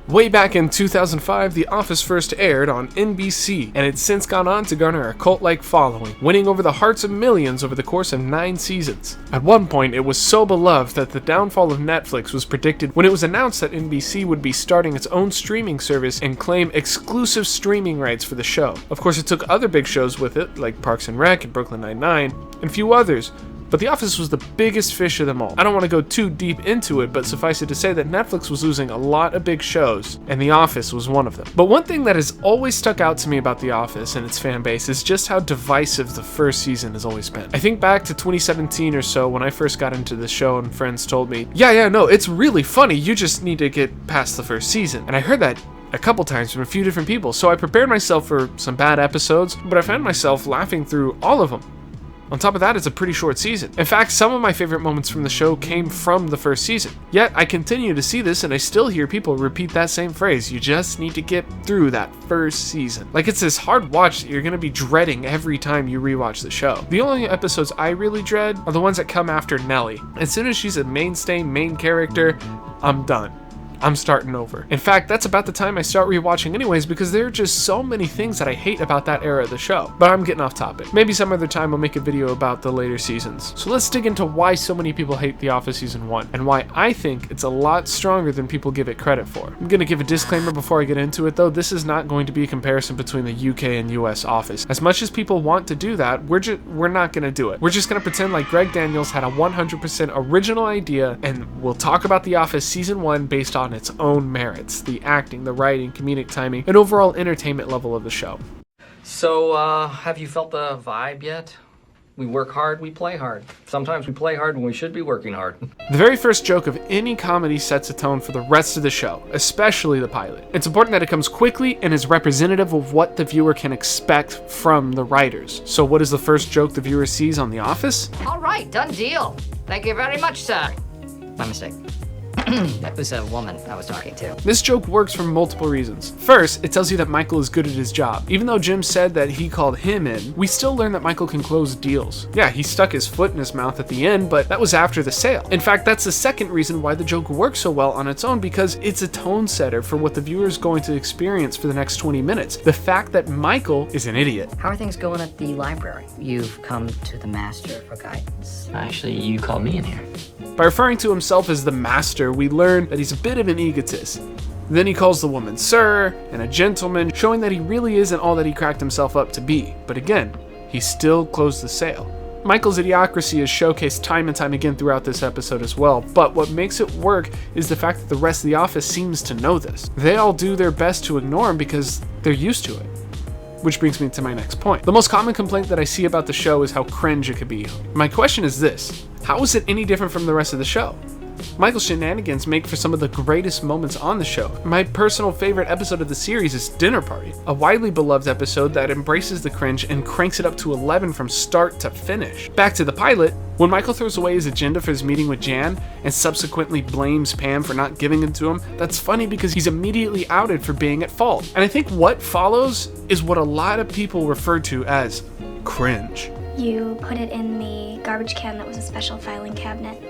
Way back in 2005, The Office first aired on NBC, and it's since gone on to garner a cult-like following, winning over the hearts of millions over the course of 9 seasons. At one point, it was so beloved that the downfall of Netflix was predicted when it was announced that NBC would be starting its own streaming service and claim exclusive streaming rights for the show. Of course, it took other big shows with it, like Parks and Rec and Brooklyn Nine-Nine, and a few others, but The Office was the biggest fish of them all. I don't want to go too deep into it, but suffice it to say that Netflix was losing a lot of big shows, and The Office was one of them. But one thing that has always stuck out to me about The Office and its fan base is just how divisive the first season has always been. I think back to 2017 or so when I first got into the show and friends told me, no, it's really funny, you just need to get past the first season. And I heard that a couple times from a few different people, so I prepared myself for some bad episodes, but I found myself laughing through all of them. On top of that, it's a pretty short season. In fact, some of my favorite moments from the show came from the first season. Yet, I continue to see this and I still hear people repeat that same phrase, you just need to get through that first season. Like it's this hard watch that you're going to be dreading every time you rewatch the show. The only episodes I really dread are the ones that come after Nellie. As soon as she's a main character, I'm done. I'm starting over. In fact, that's about the time I start rewatching anyways because there are just so many things that I hate about that era of the show. But I'm getting off topic. Maybe some other time I'll make a video about the later seasons. So let's dig into why so many people hate The Office Season 1 and why I think it's a lot stronger than people give it credit for. I'm gonna give a disclaimer before I get into it though. This is not going to be a comparison between the UK and US Office. As much as people want to do that, we're not gonna do it. We're just gonna pretend like Greg Daniels had a 100% original idea and we'll talk about The Office Season 1 based on its own merits, the acting, the writing, comedic timing, and overall entertainment level of the show. So, have you felt the vibe yet? We work hard, we play hard. Sometimes we play hard when we should be working hard. The very first joke of any comedy sets a tone for the rest of the show, especially the pilot. It's important that it comes quickly and is representative of what the viewer can expect from the writers. So what is the first joke the viewer sees on The Office? All right, done deal. Thank you very much, sir. My mistake. That was a woman I was talking to. This joke works for multiple reasons. First, it tells you that Michael is good at his job. Even though Jim said that he called him in, we still learn that Michael can close deals. Yeah, he stuck his foot in his mouth at the end, but that was after the sale. In fact, that's the second reason why the joke works so well on its own, because it's a tone setter for what the viewer is going to experience for the next 20 minutes. The fact that Michael is an idiot. How are things going at the library? You've come to the master for guidance. Actually, you called me in here. By referring to himself as the master, we learn that he's a bit of an egotist. Then he calls the woman sir and a gentleman, showing that he really isn't all that he cracked himself up to be. But again, he still closed the sale. Michael's idiocracy is showcased time and time again throughout this episode as well, but what makes it work is the fact that the rest of the office seems to know this. They all do their best to ignore him because they're used to it. Which brings me to my next point. The most common complaint that I see about the show is how cringe it could be. My question is this: how is it any different from the rest of the show? Michael's shenanigans make for some of the greatest moments on the show. My personal favorite episode of the series is Dinner Party, a widely beloved episode that embraces the cringe and cranks it up to 11 from start to finish. Back to the pilot, when Michael throws away his agenda for his meeting with Jan and subsequently blames Pam for not giving it to him, that's funny because he's immediately outed for being at fault. And I think what follows is what a lot of people refer to as cringe. You put it in the garbage can that was a special filing cabinet.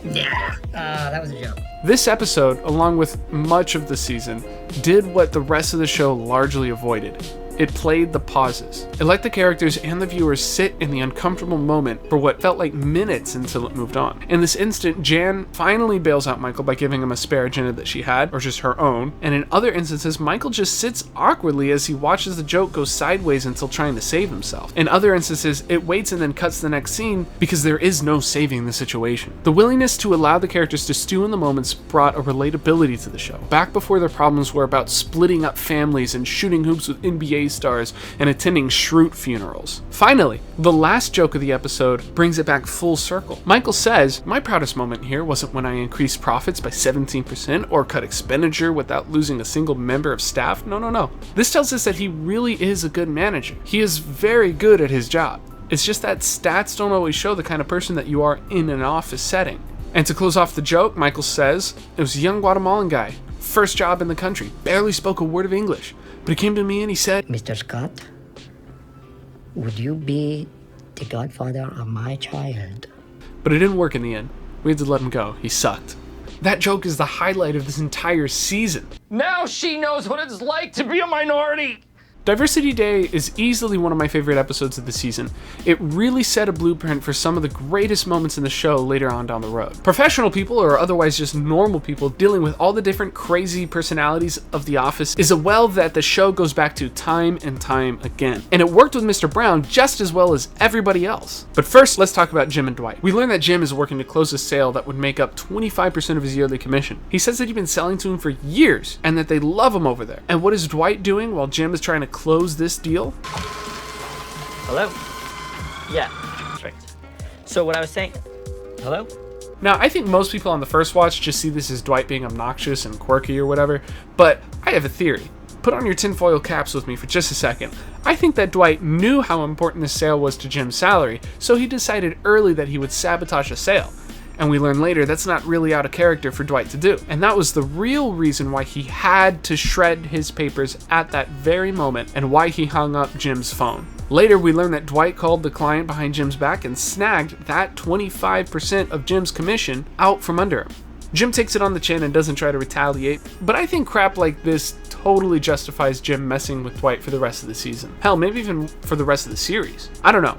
Yeah, that was a joke. This episode, along with much of the season, did what the rest of the show largely avoided. It played the pauses. It let the characters and the viewers sit in the uncomfortable moment for what felt like minutes until it moved on. In this instant, Jan finally bails out Michael by giving him a spare agenda that she had, or just her own, and in other instances, Michael just sits awkwardly as he watches the joke go sideways until trying to save himself. In other instances, it waits and then cuts to the next scene because there is no saving the situation. The willingness to allow the characters to stew in the moments brought a relatability to the show. Back before their problems were about splitting up families and shooting hoops with NBA stars and attending Schrute funerals. Finally, the last joke of the episode brings it back full circle. Michael says, "My proudest moment here wasn't when I increased profits by 17% or cut expenditure without losing a single member of staff. No. This tells us that he really is a good manager. He is very good at his job. It's just that stats don't always show the kind of person that you are in an office setting." And to close off the joke, Michael says, "It was a young Guatemalan guy, first job in the country, barely spoke a word of English. But he came to me and he said, Mr. Scott, would you be the godfather of my child?" But it didn't work in the end. We had to let him go. He sucked. That joke is the highlight of this entire season. Now she knows what it's like to be a minority. Diversity Day is easily one of my favorite episodes of the season. It really set a blueprint for some of the greatest moments in the show later on down the road. Professional people, or otherwise just normal people, dealing with all the different crazy personalities of The Office is a well that the show goes back to time and time again. And it worked with Mr. Brown just as well as everybody else. But first, let's talk about Jim and Dwight. We learned that Jim is working to close a sale that would make up 25% of his yearly commission. He says that he's been selling to him for years and that they love him over there. And what is Dwight doing while Jim is trying to close this deal? Hello? Yeah, perfect. So what I was saying... Hello? Now, I think most people on the first watch just see this as Dwight being obnoxious and quirky or whatever, but I have a theory. Put on your tinfoil caps with me for just a second. I think that Dwight knew how important this sale was to Jim's salary, so he decided early that he would sabotage a sale. And we learn later that's not really out of character for Dwight to do. And that was the real reason why he had to shred his papers at that very moment and why he hung up Jim's phone. Later, we learn that Dwight called the client behind Jim's back and snagged that 25% of Jim's commission out from under him. Jim takes it on the chin and doesn't try to retaliate, but I think crap like this totally justifies Jim messing with Dwight for the rest of the season. Hell, maybe even for the rest of the series. I don't know.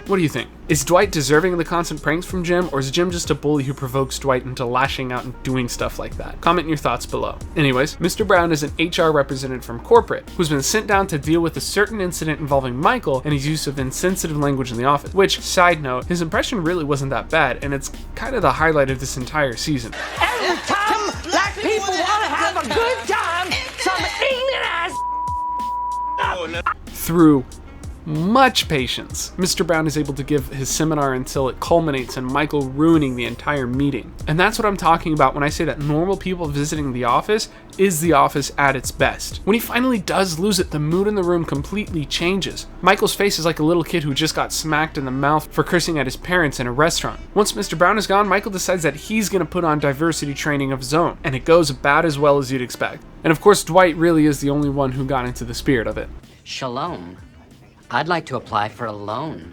What do you think? Is Dwight deserving of the constant pranks from Jim, or is Jim just a bully who provokes Dwight into lashing out and doing stuff like that? Comment your thoughts below. Anyways, Mr. Brown is an HR representative from corporate who's been sent down to deal with a certain incident involving Michael and his use of insensitive language in the office, which, side note, his impression really wasn't that bad, and it's kind of the highlight of this entire season. Every time black people want to have a good time, some ignorant ass Through much patience, Mr. Brown is able to give his seminar until it culminates in Michael ruining the entire meeting. And that's what I'm talking about when I say that normal people visiting the office is the office at its best. When he finally does lose it, the mood in the room completely changes. Michael's face is like a little kid who just got smacked in the mouth for cursing at his parents in a restaurant. Once Mr. Brown is gone, Michael decides that he's going to put on diversity training of his own, and it goes about as well as you'd expect. And of course, Dwight really is the only one who got into the spirit of it. Shalom. I'd like to apply for a loan.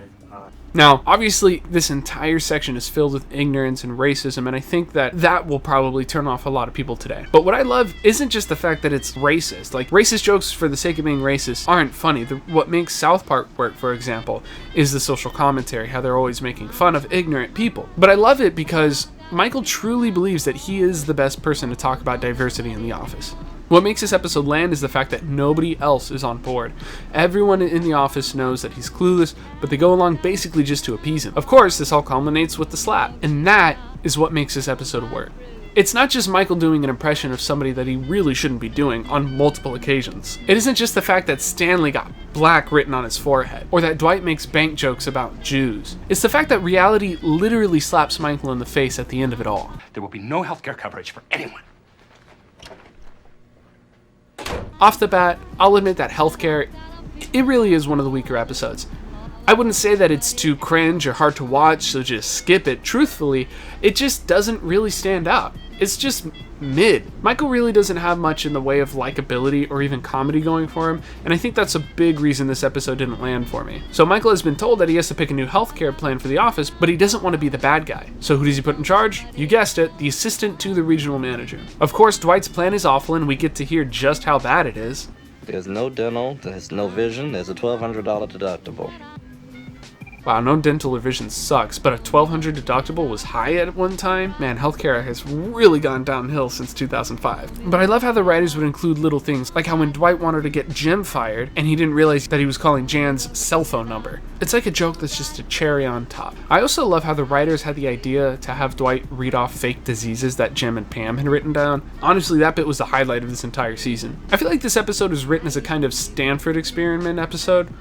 Now, obviously, this entire section is filled with ignorance and racism, and I think that will probably turn off a lot of people today. But what I love isn't just the fact that it's racist. Like, racist jokes for the sake of being racist aren't funny. What makes South Park work, for example, is the social commentary, how they're always making fun of ignorant people. But I love it because Michael truly believes that he is the best person to talk about diversity in the office. What makes this episode land is the fact that nobody else is on board. Everyone in the office knows that he's clueless, but they go along basically just to appease him. Of course, this all culminates with the slap, and that is what makes this episode work. It's not just Michael doing an impression of somebody that he really shouldn't be doing on multiple occasions. It isn't just the fact that Stanley got black written on his forehead, or that Dwight makes bank jokes about Jews. It's the fact that reality literally slaps Michael in the face at the end of it all. There will be no healthcare coverage for anyone. Off the bat, I'll admit that healthcare, it really is one of the weaker episodes. I wouldn't say that it's too cringe or hard to watch, so just skip it. Truthfully, it just doesn't really stand out. It's just mid. Michael really doesn't have much in the way of likability or even comedy going for him, and I think that's a big reason this episode didn't land for me. So Michael has been told that he has to pick a new healthcare plan for the office, but he doesn't want to be the bad guy. So who does he put in charge? You guessed it, the assistant to the regional manager. Of course, Dwight's plan is awful, and we get to hear just how bad it is. There's no dental, there's no vision, there's a $1,200 deductible. Wow, no dental or vision sucks, but a $1,200 deductible was high at one time? Man, healthcare has really gone downhill since 2005. But I love how the writers would include little things, like how when Dwight wanted to get Jim fired, and he didn't realize that he was calling Jan's cell phone number. It's like a joke that's just a cherry on top. I also love how the writers had the idea to have Dwight read off fake diseases that Jim and Pam had written down. Honestly, that bit was the highlight of this entire season. I feel like this episode was written as a kind of Stanford experiment episode,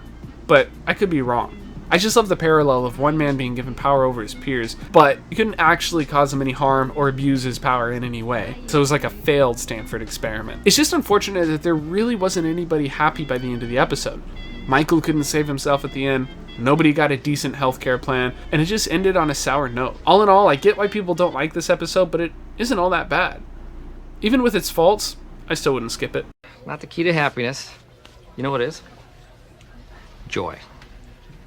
but I could be wrong. I just love the parallel of one man being given power over his peers, but you couldn't actually cause him any harm or abuse his power in any way. So it was like a failed Stanford experiment. It's just unfortunate that there really wasn't anybody happy by the end of the episode. Michael couldn't save himself at the end, nobody got a decent healthcare plan, and it just ended on a sour note. All in all, I get why people don't like this episode, but it isn't all that bad. Even with its faults, I still wouldn't skip it. Not the key to happiness. You know what is? Joy.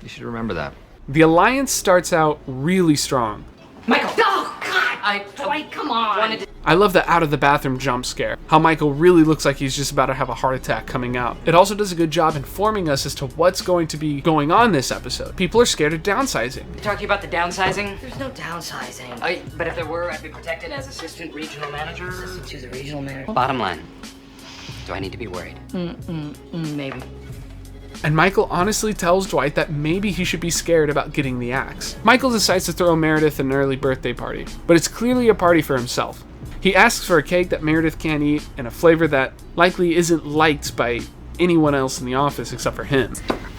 You should remember that. The alliance starts out really strong. Michael! Oh, God! Dwight, come on. I love the out of the bathroom jump scare, how Michael really looks like he's just about to have a heart attack coming out. It also does a good job informing us as to what's going to be going on this episode. People are scared of downsizing. They talk to you about the downsizing? There's no downsizing. But if there were, I'd be protected as assistant regional manager. Assistant to the regional manager? Bottom line, do I need to be worried? Maybe. And Michael honestly tells Dwight that maybe he should be scared about getting the axe. Michael decides to throw Meredith an early birthday party, but it's clearly a party for himself. He asks for a cake that Meredith can't eat and a flavor that likely isn't liked by anyone else in the office except for him.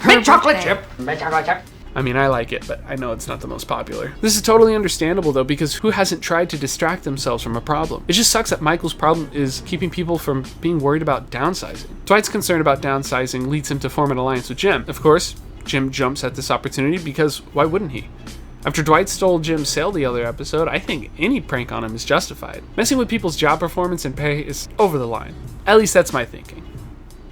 Mint chocolate chip. Mint chocolate chip. I mean, I like it, but I know it's not the most popular. This is totally understandable though, because who hasn't tried to distract themselves from a problem? It just sucks that Michael's problem is keeping people from being worried about downsizing. Dwight's concern about downsizing leads him to form an alliance with Jim. Of course, Jim jumps at this opportunity because why wouldn't he? After Dwight stole Jim's sale the other episode, I think any prank on him is justified. Messing with people's job performance and pay is over the line. At least that's my thinking.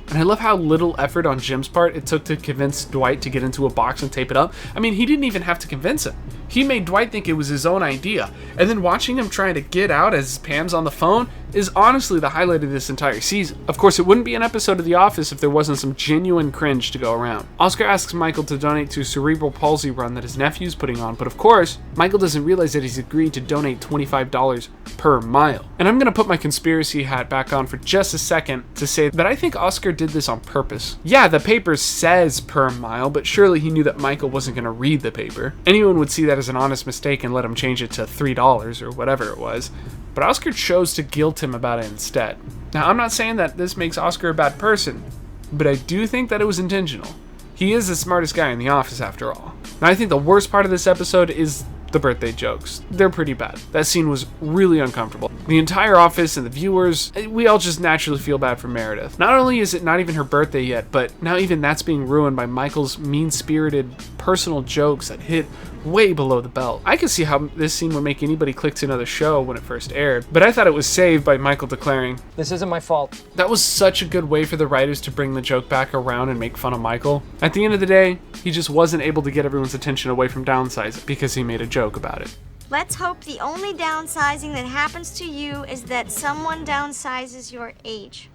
And I love how little effort on Jim's part it took to convince Dwight to get into a box and tape it up. I mean, he didn't even have to convince him. He made Dwight think it was his own idea. And then watching him trying to get out as Pam's on the phone is honestly the highlight of this entire season. Of course, it wouldn't be an episode of The Office if there wasn't some genuine cringe to go around. Oscar asks Michael to donate to a cerebral palsy run that his nephew's putting on, but of course, Michael doesn't realize that he's agreed to donate $25 per mile. And I'm gonna put my conspiracy hat back on for just a second to say that I think Oscar did this on purpose. Yeah, the paper says per mile, but surely he knew that Michael wasn't gonna read the paper. Anyone would see that as an honest mistake and let him change it to $3 or whatever it was. But Oscar chose to guilt him about it instead. Now, I'm not saying that this makes Oscar a bad person, but I do think that it was intentional. He is the smartest guy in the office after all. Now, I think the worst part of this episode is the birthday jokes. They're pretty bad. That scene was really uncomfortable. The entire office and the viewers, we all just naturally feel bad for Meredith. Not only is it not even her birthday yet, but now even that's being ruined by Michael's mean-spirited personal jokes that hit way below the belt. I could see how this scene would make anybody click to another show when it first aired, but I thought it was saved by Michael declaring, This isn't my fault. that was such a good way for the writers to bring the joke back around and make fun of Michael. At the end of the day, he just wasn't able to get everyone's attention away from downsizing because he made a joke about it. Let's hope the only downsizing that happens to you is that someone downsizes your age.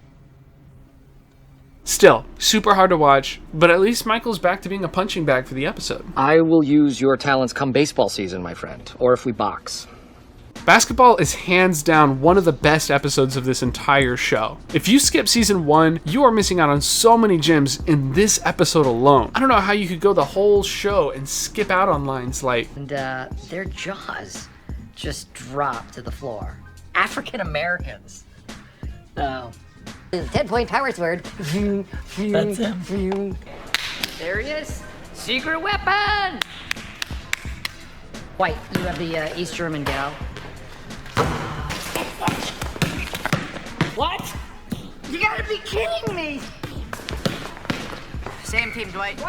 Still, super hard to watch, but at least Michael's back to being a punching bag for the episode. I will use your talents come baseball season, my friend, or if we box. Basketball is hands down one of the best episodes of this entire show. If you skip season 1, you are missing out on so many gems in this episode alone. I don't know how you could go the whole show and skip out on lines like, And their jaws just drop to the floor. African Americans. Oh. 10-point power sword. That's him. There he is. Secret weapon! White, you have the East German gal. What? You gotta be kidding me! Same team, Dwight.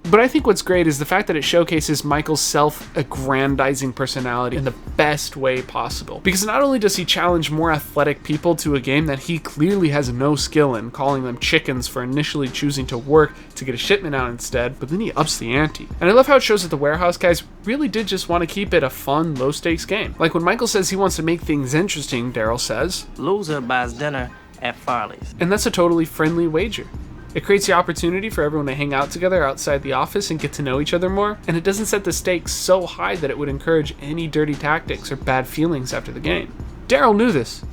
But I think what's great is the fact that it showcases Michael's self-aggrandizing personality in the best way possible. Because not only does he challenge more athletic people to a game that he clearly has no skill in, calling them chickens for initially choosing to work to get a shipment out instead, but then he ups the ante. And I love how it shows that the warehouse guys really did just want to keep it a fun, low-stakes game. Like when Michael says he wants to make things interesting, Daryl says, Loser buys dinner at Farley's. and that's a totally friendly wager. It creates the opportunity for everyone to hang out together outside the office and get to know each other more, and it doesn't set the stakes so high that it would encourage any dirty tactics or bad feelings after the game. Daryl knew this,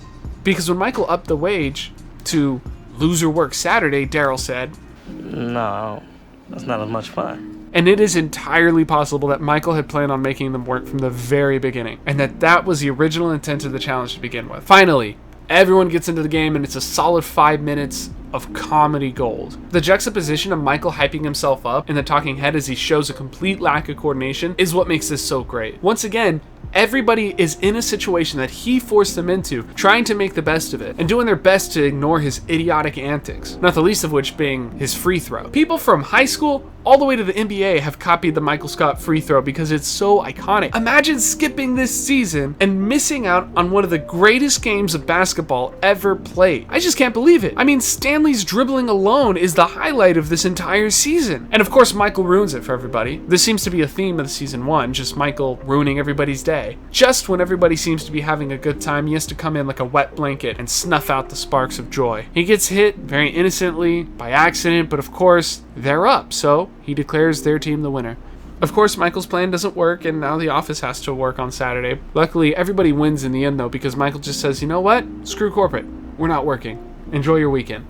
because when Michael upped the wage to Loser Work Saturday, Daryl said, No, that's not as much fun. and it is entirely possible that Michael had planned on making them work from the very beginning, and that was the original intent of the challenge to begin with. Finally, everyone gets into the game, and it's a solid 5 minutes of comedy gold. The juxtaposition of Michael hyping himself up in the talking head as he shows a complete lack of coordination is what makes this so great. Once again, everybody is in a situation that he forced them into, trying to make the best of it, and doing their best to ignore his idiotic antics, not the least of which being his free throw. People from high school all the way to the NBA have copied the Michael Scott free throw because it's so iconic. Imagine skipping this season and missing out on one of the greatest games of basketball ever played. I just can't believe it. I mean, Stanley's dribbling alone is the highlight of this entire season. And of course, Michael ruins it for everybody. This seems to be a theme of the season 1, just Michael ruining everybody's day. Just when everybody seems to be having a good time, he has to come in like a wet blanket and snuff out the sparks of joy. He gets hit very innocently by accident, but of course, they're up, so he declares their team the winner. Of course, Michael's plan doesn't work, and now the office has to work on Saturday. Luckily, everybody wins in the end, though, because Michael just says, you know what? Screw corporate. We're not working. Enjoy your weekend.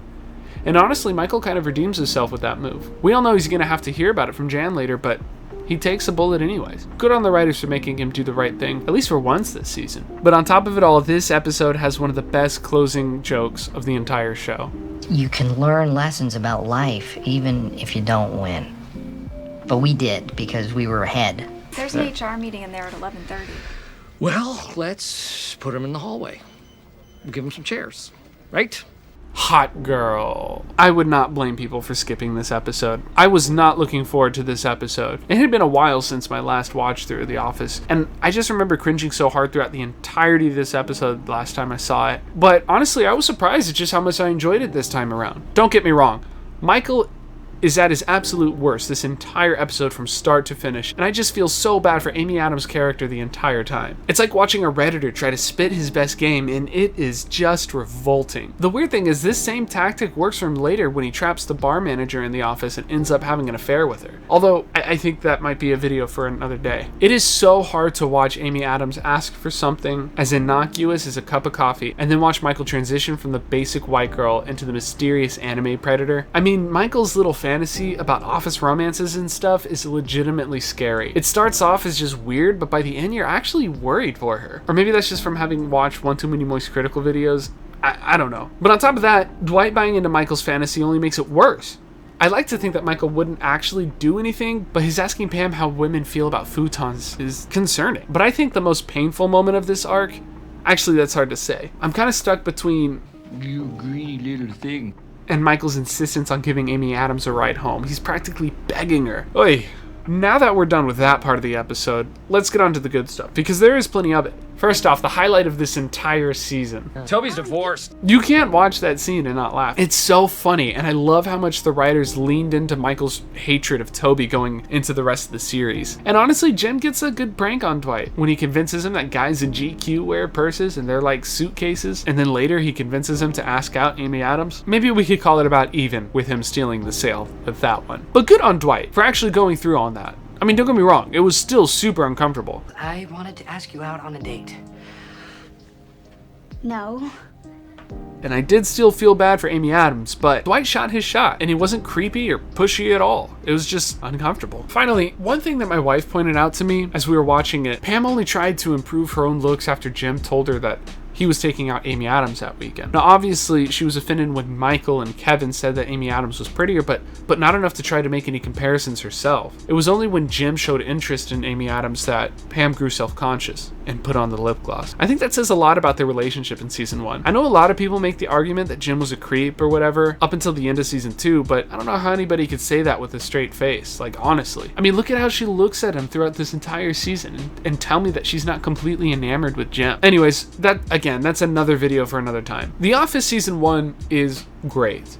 And honestly, Michael kind of redeems himself with that move. We all know he's going to have to hear about it from Jan later, but he takes a bullet anyways. Good on the writers for making him do the right thing, at least for once this season. But on top of it all, this episode has one of the best closing jokes of the entire show. You can learn lessons about life even if you don't win. But we did because we were ahead. There's an HR meeting in there at 11:30. Well, let's put him in the hallway. We'll give him some chairs, right? Hot girl. I would not blame people for skipping this episode. I was not looking forward to this episode. It had been a while since my last watch through The Office, and I just remember cringing so hard throughout the entirety of this episode last time I saw it. But honestly, I was surprised at just how much I enjoyed it this time around. Don't get me wrong. Michael is at his absolute worst this entire episode from start to finish, and I just feel so bad for Amy Adams' character the entire time. It's like watching a Redditor try to spit his best game, and it is just revolting. The weird thing is this same tactic works for him later when he traps the bar manager in the office and ends up having an affair with her. Although, I think that might be a video for another day. It is so hard to watch Amy Adams ask for something as innocuous as a cup of coffee, and then watch Michael transition from the basic white girl into the mysterious anime predator. I mean, Michael's little fantasy about office romances and stuff is legitimately scary. It starts off as just weird, but by the end you're actually worried for her. Or maybe that's just from having watched One Too Many Moist Critical videos. I don't know. But on top of that, Dwight buying into Michael's fantasy only makes it worse. I like to think that Michael wouldn't actually do anything, but his asking Pam how women feel about futons is concerning. But I think the most painful moment of this arc, actually that's hard to say. I'm kind of stuck between You greedy little thing. and Michael's insistence on giving Amy Adams a ride home. He's practically begging her. Oy. Now that we're done with that part of the episode, let's get on to the good stuff, because there is plenty of it. First off, the highlight of this entire season. Toby's divorced. You can't watch that scene and not laugh. It's so funny, and I love how much the writers leaned into Michael's hatred of Toby going into the rest of the series. And honestly, Jen gets a good prank on Dwight when he convinces him that guys in GQ wear purses and they're like suitcases, and then later he convinces him to ask out Amy Adams. Maybe we could call it about even with him stealing the sale with that one. But good on Dwight for actually going through on that. I mean, don't get me wrong, it was still super uncomfortable. I wanted to ask you out on a date. No. And I did still feel bad for Amy Adams, but Dwight shot his shot, and he wasn't creepy or pushy at all. It was just uncomfortable. Finally, one thing that my wife pointed out to me as we were watching it, Pam only tried to improve her own looks after Jim told her that he was taking out Amy Adams that weekend. Now, obviously, she was offended when Michael and Kevin said that Amy Adams was prettier, but not enough to try to make any comparisons herself. It was only when Jim showed interest in Amy Adams that Pam grew self-conscious and put on the lip gloss. I think that says a lot about their relationship in season 1. I know a lot of people make the argument that Jim was a creep or whatever up until the end of season 2, but I don't know how anybody could say that with a straight face, like honestly. I mean, look at how she looks at him throughout this entire season and tell me that she's not completely enamored with Jim. Anyways, that's another video for another time. The Office season 1 is great.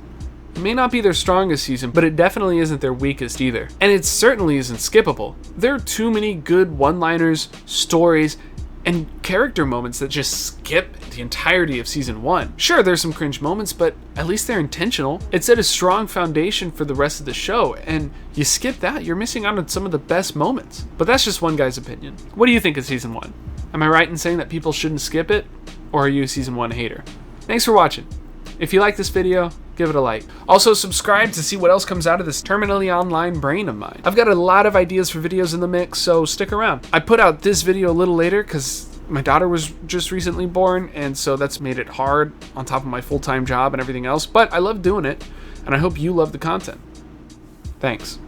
It may not be their strongest season, but it definitely isn't their weakest either. And it certainly isn't skippable. There are too many good one-liners, stories, and character moments that just skip the entirety of season 1. Sure, there's some cringe moments, but at least they're intentional. It set a strong foundation for the rest of the show, and you skip that, you're missing out on some of the best moments. But that's just one guy's opinion. What do you think of season 1? Am I right in saying that people shouldn't skip it? Or are you a season 1 hater? Thanks for watching. If you like this video, give it a like. Also, subscribe to see what else comes out of this terminally online brain of mine. I've got a lot of ideas for videos in the mix, so stick around. I put out this video a little later because my daughter was just recently born, and so that's made it hard on top of my full-time job and everything else, but I love doing it, and I hope you love the content. Thanks.